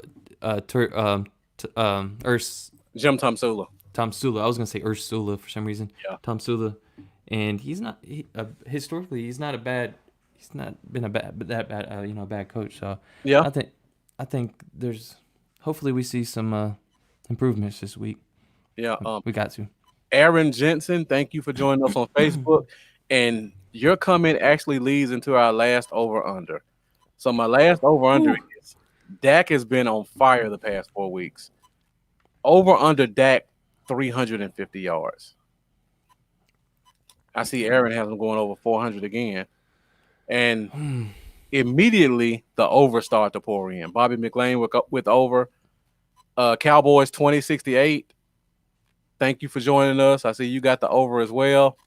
Tomsula. Tomsula. I was gonna say Ursula for some reason. Yeah. Tomsula, and he's not historically he's not been a bad coach. So yeah, I think there's hopefully we see some improvements this week. Yeah, we got to. Aaron Jensen, thank you for joining us on Facebook, and your comment actually leads into our last over under. So my last over under is Dak has been on fire the past 4 weeks. Over under Dak 350 yards. I see Aaron has him going over 400 again. And immediately the over started to pour in. Bobby McLean with over. Cowboys 2068. Thank you for joining us. I see you got the over as well.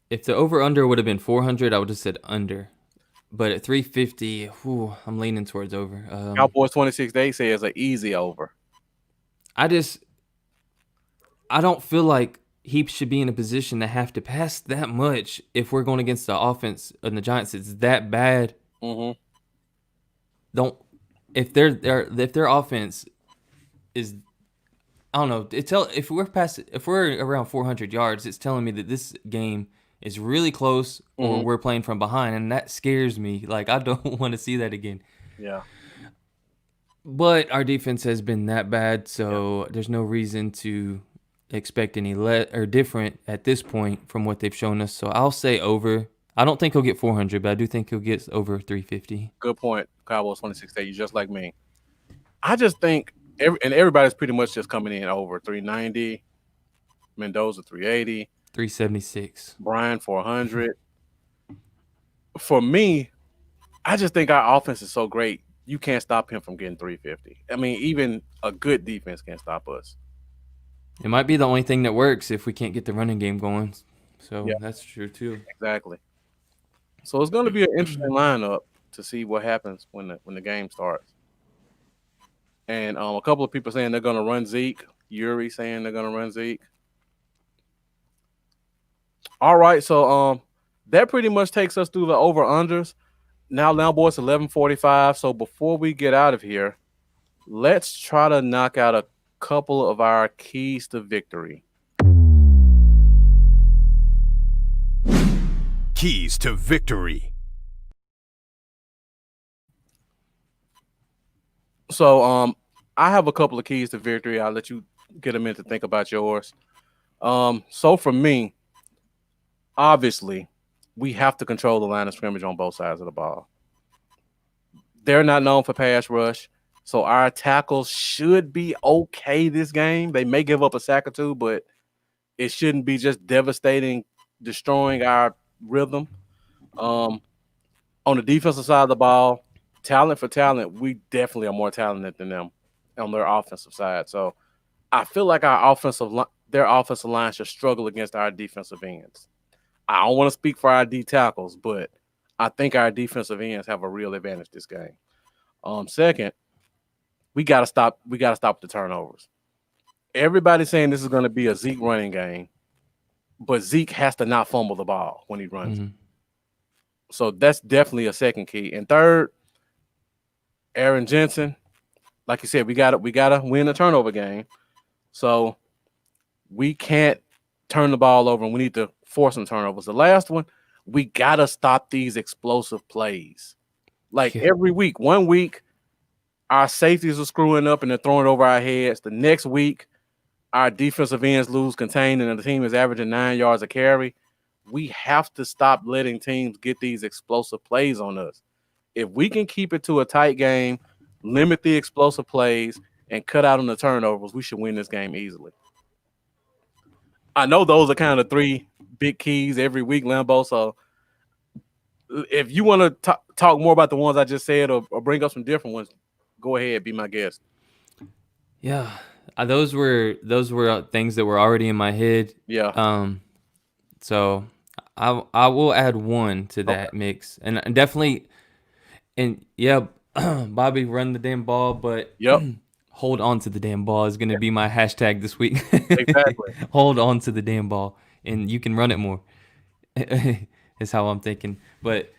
If the over under would have been 400, I would have said under. But at 350, I'm leaning towards over. Cowboys 2068 says an easy over. I don't feel like he should be in a position to have to pass that much if we're going against the offense and the Giants. It's that bad. Mm-hmm. Don't if their offense is, I don't know. If we're around 400 yards, it's telling me that this game is really close or we're playing from behind, and that scares me. Like, I don't want to see that again. Yeah. But our defense has been that bad, so there's no reason to expect any different at this point from what they've shown us. So I'll say over. I don't think he'll get 400, but I do think he'll get over 350. Good point, Cowboys 26-8. You just like me. I just think everybody's pretty much just coming in over 390. Mendoza 380. 376. Brian 400. For me, I just think our offense is so great. You can't stop him from getting 350. I mean, even a good defense can't stop us. It might be the only thing that works if we can't get the running game going. So that's true too. Exactly. So it's going to be an interesting lineup to see what happens when the game starts. And a couple of people saying they're going to run Zeke. Yuri saying they're going to run Zeke. All right, so that pretty much takes us through the over-unders. Now boys, 11:45. So before we get out of here, let's try to knock out a couple of our keys to victory. Keys to victory. So I have a couple of keys to victory. I'll let you get a minute to think about yours. So for me, obviously, we have to control the line of scrimmage on both sides of the ball. They're not known for pass rush, so our tackles should be okay this game. They may give up a sack or two, but it shouldn't be just devastating, destroying our rhythm. On the defensive side of the ball, talent for talent, we definitely are more talented than them on their offensive side. So I feel like their offensive line should struggle against our defensive ends. I don't want to speak for our D tackles, but I think our defensive ends have a real advantage this game. Second, we gotta stop the turnovers. Everybody's saying this is going to be a Zeke running game, but Zeke has to not fumble the ball when he runs. Mm-hmm. So that's definitely a second key. And third, Aaron Jensen, like you said, we gotta win a turnover game. So we can't turn the ball over, and we need to force some turnovers. The last one, we gotta stop these explosive plays. Like every week, 1 week, our safeties are screwing up and they're throwing it over our heads. The next week, our defensive ends lose contained and the team is averaging 9 yards a carry. We have to stop letting teams get these explosive plays on us. If we can keep it to a tight game, limit the explosive plays, and cut out on the turnovers, we should win this game easily. I know those are kind of three big keys every week, Lambo. So if you want to talk more about the ones I just said or bring up some different ones, go ahead, be my guest. Yeah, those were things that were already in my head. Yeah. So I will add one to that mix, and definitely, and yeah, Bobby, run the damn ball, but hold on to the damn ball is going to be my hashtag this week. Exactly. Hold on to the damn ball, and you can run it more. Is how I'm thinking. But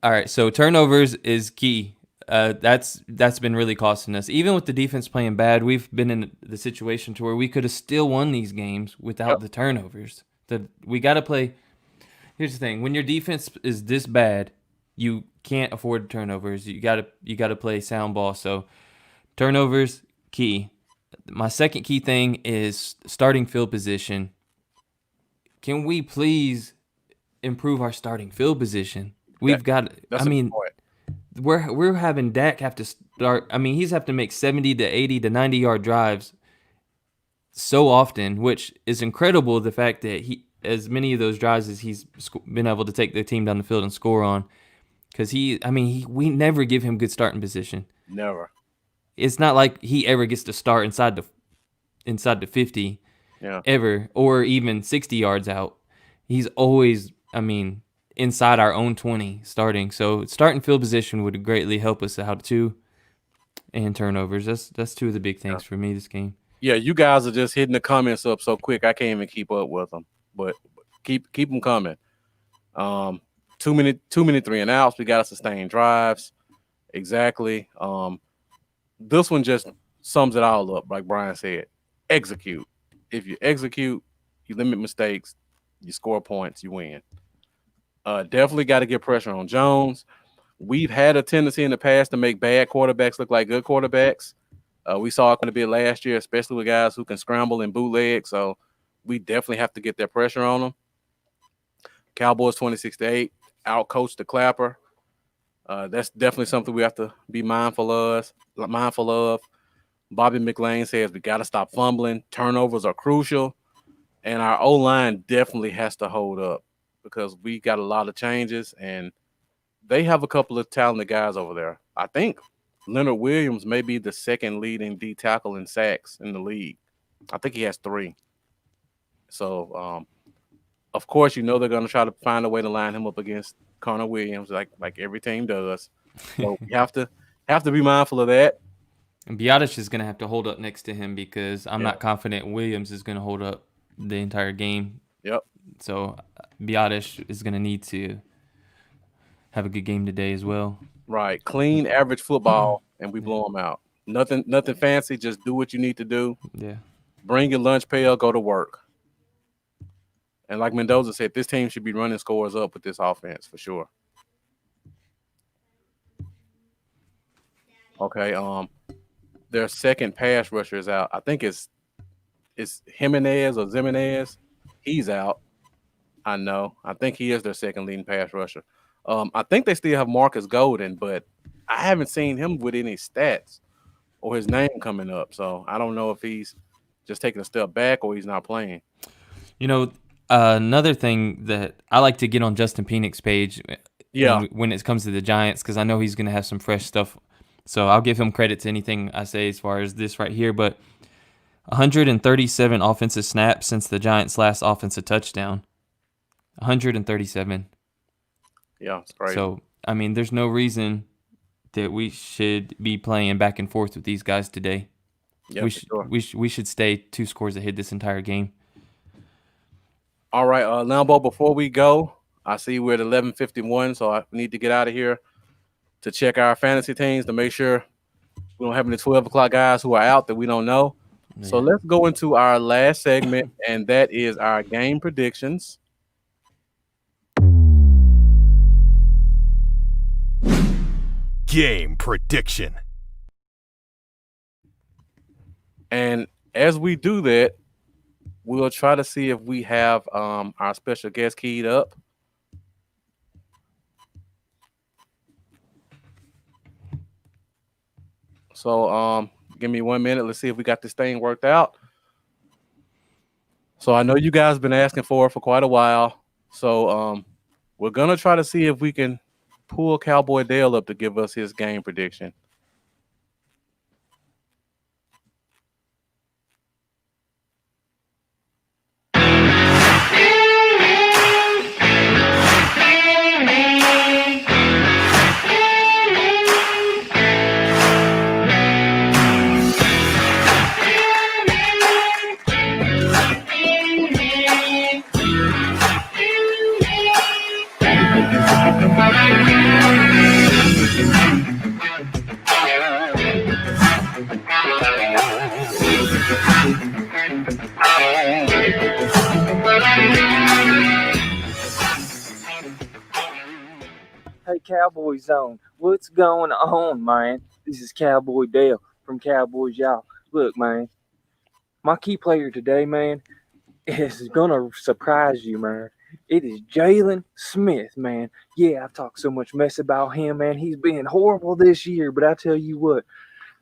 all right, so turnovers is key. That's been really costing us. Even with the defense playing bad, we've been in the situation to where we could have still won these games without the turnovers. We got to play. Here's the thing: when your defense is this bad, you can't afford turnovers. You gotta play sound ball. So turnovers key. My second key thing is starting field position. Can we please improve our starting field position? We've got. I mean, we're having Dak have to start. I mean, he's have to make 70 to 80 to 90 yard drives so often, which is incredible. The fact that he, as many of those drives as he's been able to take the team down the field and score on, because we never give him good starting position. Never. It's not like he ever gets to start inside the 50, ever, or even 60 yards out. He's always, inside our own 20 starting. So starting field position would greatly help us out too. And turnovers. That's two of the big things for me this game. Yeah, you guys are just hitting the comments up so quick. I can't even keep up with them. But keep them coming. Too many 3-and-outs. We got to sustain drives. Exactly. This one just sums it all up, like Brian said. Execute. If you execute, you limit mistakes, you score points, you win. Definitely got to get pressure on Jones. We've had a tendency in the past to make bad quarterbacks look like good quarterbacks. We saw it quite a bit last year, especially with guys who can scramble and bootleg. So we definitely have to get that pressure on them. Cowboys 26-8, out-coached the Clapper. That's definitely something we have to be mindful of. Bobby McLean says we got to stop fumbling. Turnovers are crucial. And our O-line definitely has to hold up because we got a lot of changes, and they have a couple of talented guys over there. I think Leonard Williams may be the second leading D tackle in sacks in the league. I think he has 3. So, of course, they're going to try to find a way to line him up against Connor Williams, like every team does. So you have to be mindful of that. And Biotish is going to have to hold up next to him because I'm not confident Williams is going to hold up the entire game. Yep. So Biotish is going to need to have a good game today as well. Right. Clean, average football, and we blow them out. Nothing fancy. Just do what you need to do. Yeah. Bring your lunch pail, go to work. And like Mendoza said, this team should be running scores up with this offense for sure. Okay. Their second pass rusher is out. I think it's Jimenez or Zimenez. He's out. I know. I think he is their second leading pass rusher. I think they still have Marcus Golden, but I haven't seen him with any stats or his name coming up. So I don't know if he's just taking a step back or he's not playing. Another thing that I like to get on Justin Phoenix's page when it comes to the Giants, because I know he's going to have some fresh stuff. So I'll give him credit to anything I say as far as this right here. But 137 offensive snaps since the Giants' last offensive touchdown. 137. Yeah, it's crazy. So, I mean, there's no reason that we should be playing back and forth with these guys today. Yeah, we should stay 2 scores ahead this entire game. All right, Lambo, before we go, I see we're at 11:51, so I need to get out of here to check our fantasy teams to make sure we don't have any 12 o'clock guys who are out that we don't know. Yeah. So let's go into our last segment, and that is our game predictions. Game prediction. And as we do that, we'll try to see if we have our special guest keyed up. So give me 1 minute. Let's see if we got this thing worked out. So I know you guys have been asking for it for quite a while. So we're going to try to see if we can pull Cowboy Dale up to give us his game prediction. Hey, Cowboy Zone, what's going on, man? This is Cowboy Dale from Cowboys, y'all. Look, man, my key player today, man, is going to surprise you, man. It is Jalen Smith, man. Yeah, I've talked so much mess about him, man. He's been horrible this year, but I tell you what,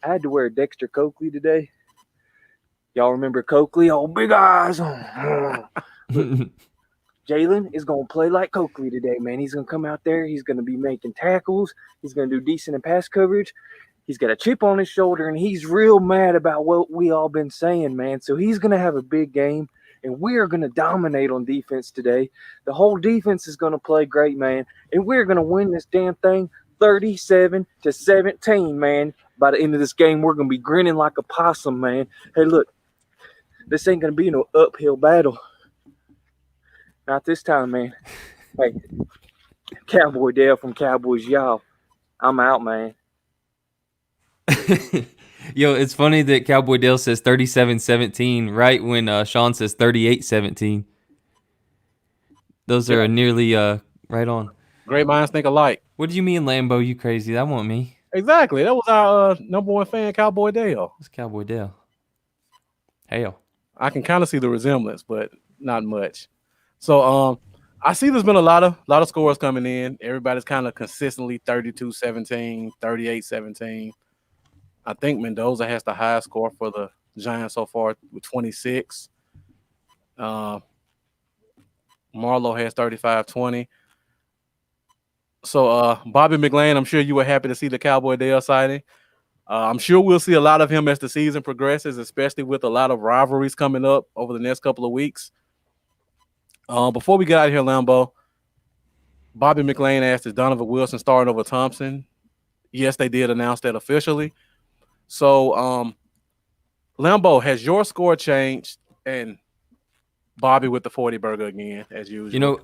I had to wear Dexter Coakley today. Y'all remember Coakley? Oh, big eyes. Jalen is going to play like Coakley today, man. He's going to come out there. He's going to be making tackles. He's going to do decent in pass coverage. He's got a chip on his shoulder, and he's real mad about what we all been saying, man. So he's going to have a big game, and we are going to dominate on defense today. The whole defense is going to play great, man, and we're going to win this damn thing 37-17, man. By the end of this game, we're going to be grinning like a possum, man. Hey, look, This ain't gonna be no uphill battle. Not this time, man. Hey, Cowboy Dale from Cowboys Y'all. I'm out, man. Yo, it's funny that Cowboy Dale says 37-17 right when Sean says 38-17. Those are nearly right on. Great minds think alike. What do you mean, Lambo? You crazy? That wasn't me. Exactly. That was our number one fan, Cowboy Dale. It's Cowboy Dale. Hell. I can kind of see the resemblance, but not much. So I see there's been a lot of scores coming in. Everybody's kind of consistently 32-17, 38-17. I think Mendoza has the highest score for the Giants so far with 26. Marlowe has 35-20. So Bobby McLean, I'm sure you were happy to see the Cowboy Dale signing. I'm sure we'll see a lot of him as the season progresses, especially with a lot of rivalries coming up over the next couple of weeks. Before we get out of here, Lambo, Bobby McLean asked, is Donovan Wilson starting over Thompson? Yes, they did announce that officially. So, Lambo, has your score changed? And Bobby with the 40 burger again, as usual. You know,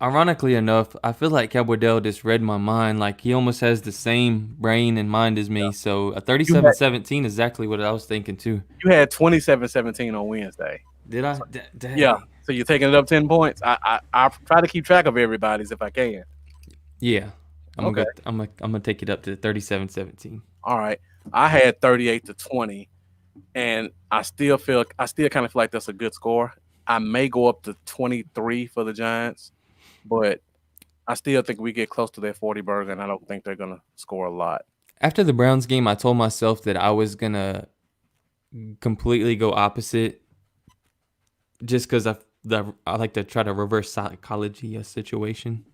ironically enough, I feel like Cowboy Dale just read my mind. Like, he almost has the same brain and mind as me. Yeah. So, a 37-17 is exactly what I was thinking, too. You had 27-17 on Wednesday. Did I? So, yeah. So, you're taking it up 10 points. I try to keep track of everybody's if I can. Yeah. I'm gonna take it up to 37-17. All right. I had 38-20, and I still kind of feel like that's a good score. I may go up to 23 for the Giants, but I still think we get close to that 40 burger, and I don't think they're gonna score a lot. After the Browns game, I told myself that I was gonna completely go opposite, just because I like to try to reverse psychology a situation.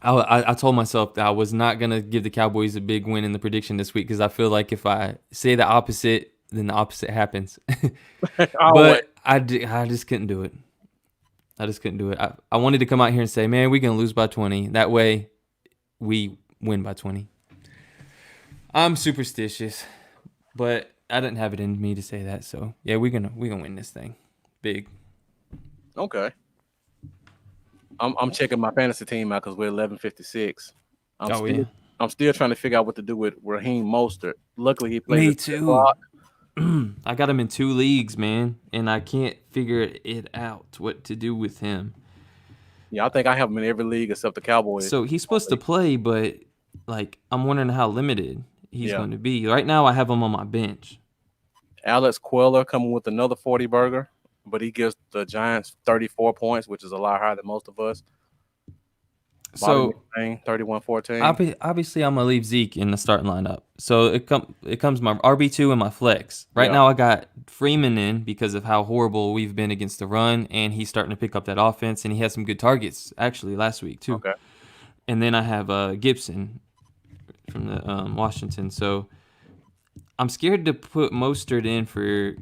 I told myself that I was not going to give the Cowboys a big win in the prediction this week because I feel like if I say the opposite, then the opposite happens. But I just couldn't do it. I wanted to come out here and say, man, we're going to lose by 20. That way, we win by 20. I'm superstitious, but I didn't have it in me to say that. So, yeah, we're gonna win this thing. Big. Okay. I'm checking my fantasy team out because we're 11-56. I'm still trying to figure out what to do with Raheem Mostert. Luckily, he played. Me too. I got him in 2 leagues, man, and I can't figure it out what to do with him. Yeah, I think I have him in every league except the Cowboys. So he's supposed to play, but like I'm wondering how limited he's going to be. Right now, I have him on my bench. Alex Queller coming with another 40 burger. But he gives the Giants 34 points, which is a lot higher than most of us. So 31-14. Obviously, I'm gonna leave Zeke in the starting lineup. So it comes my RB2 and my flex. Right now, I got Freeman in because of how horrible we've been against the run, and he's starting to pick up that offense, and he had some good targets actually last week too. Okay. And then I have Gibson from the Washington. So I'm scared to put Mostert in for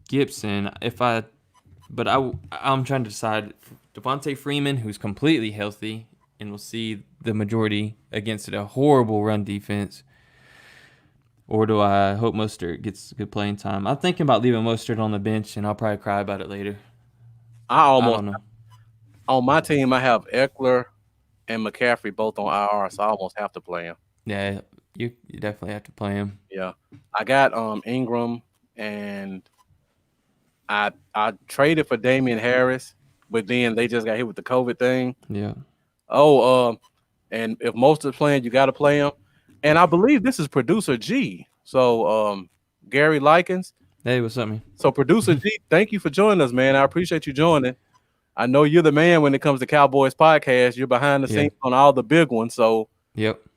Gibson I'm trying to decide Devontae Freeman, who's completely healthy and will see the majority against a horrible run defense, or do I hope Mostert gets good playing time? I'm thinking about leaving Mostert on the bench, and I'll probably cry about it later. I don't know. On my team, I have Eckler and McCaffrey both on IR, so I almost have to play him. Yeah, you definitely have to play him. Yeah, I got Ingram, and I traded for Damian Harris, but then they just got hit with the COVID thing. Yeah. And if Mostert's playing, you got to play him. And I believe this is producer G. So Gary Likens. Hey, what's up, man? So producer G, thank you for joining us, man. I appreciate you joining. I know you're the man when it comes to Cowboys podcast. You're behind the scenes on all the big ones. So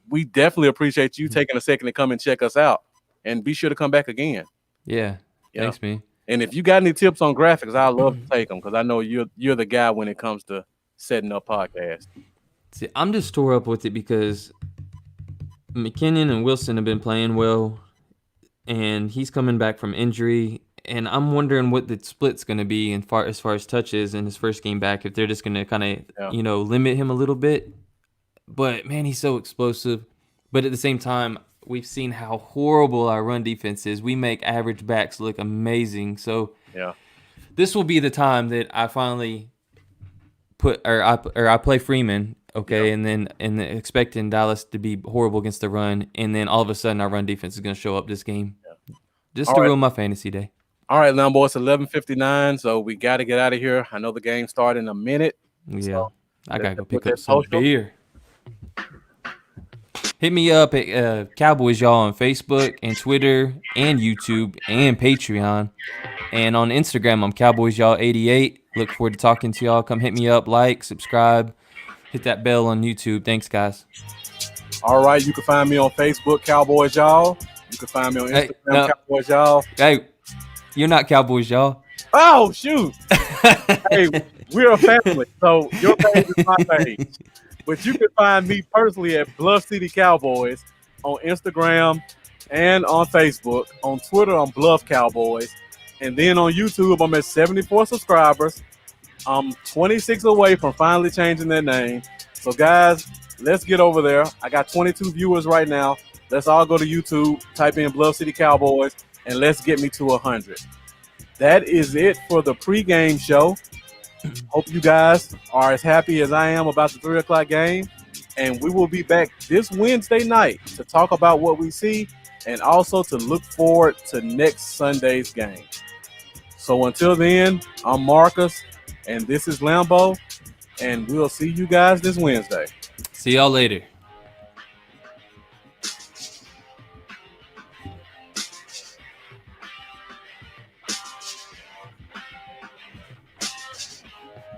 we definitely appreciate you taking a second to come and check us out. And be sure to come back again. Yeah. Thanks, man. And if you got any tips on graphics, I'd love to take them because I know you're the guy when it comes to setting up podcasts. See, I'm just tore up with it because McKinnon and Wilson have been playing well, and he's coming back from injury, and I'm wondering what the split's going to be as far as touches in his first game back, if they're just going to kind of limit him a little bit. But, man, he's so explosive. But at the same time, we've seen how horrible our run defense is. We make average backs look amazing. So Yeah. this will be the time that I finally I play Freeman, okay, Yeah. and then expecting Dallas to be horrible against the run, and then all of a sudden our run defense is going to show up this game, just to ruin my fantasy day. All right, Lambo, it's 11:59, so we got to get out of here. I know the game started in a minute. Yeah, so I gotta go let's pick put up that some social. beer. Hit me up at Cowboys Y'all on Facebook and Twitter and YouTube and Patreon. And on Instagram, I'm Cowboys Y'all 88. Look forward to talking to y'all. Come hit me up, like, subscribe, hit that bell on YouTube. Thanks, guys. All right, you can find me on Facebook, Cowboys Y'all. You can find me on Instagram, no. Cowboys Y'all. Hey, you're not Cowboys Y'all. Oh, shoot. Hey, we're a family, so your page is my page. But you can find me personally at Bluff City Cowboys on Instagram and on Facebook. On Twitter, I'm Bluff Cowboys. And then on YouTube, I'm at 74 subscribers. I'm 26 away from finally changing their name. So, guys, let's get over there. I got 22 viewers right now. Let's all go to YouTube, type in Bluff City Cowboys, and let's get me to 100. That is it for the pregame show. Hope you guys are as happy as I am about the 3 o'clock game. And we will be back this Wednesday night to talk about what we see and also to look forward to next Sunday's game. So until then, I'm Marcus, and this is Lambo, and we'll see you guys this Wednesday. See y'all later.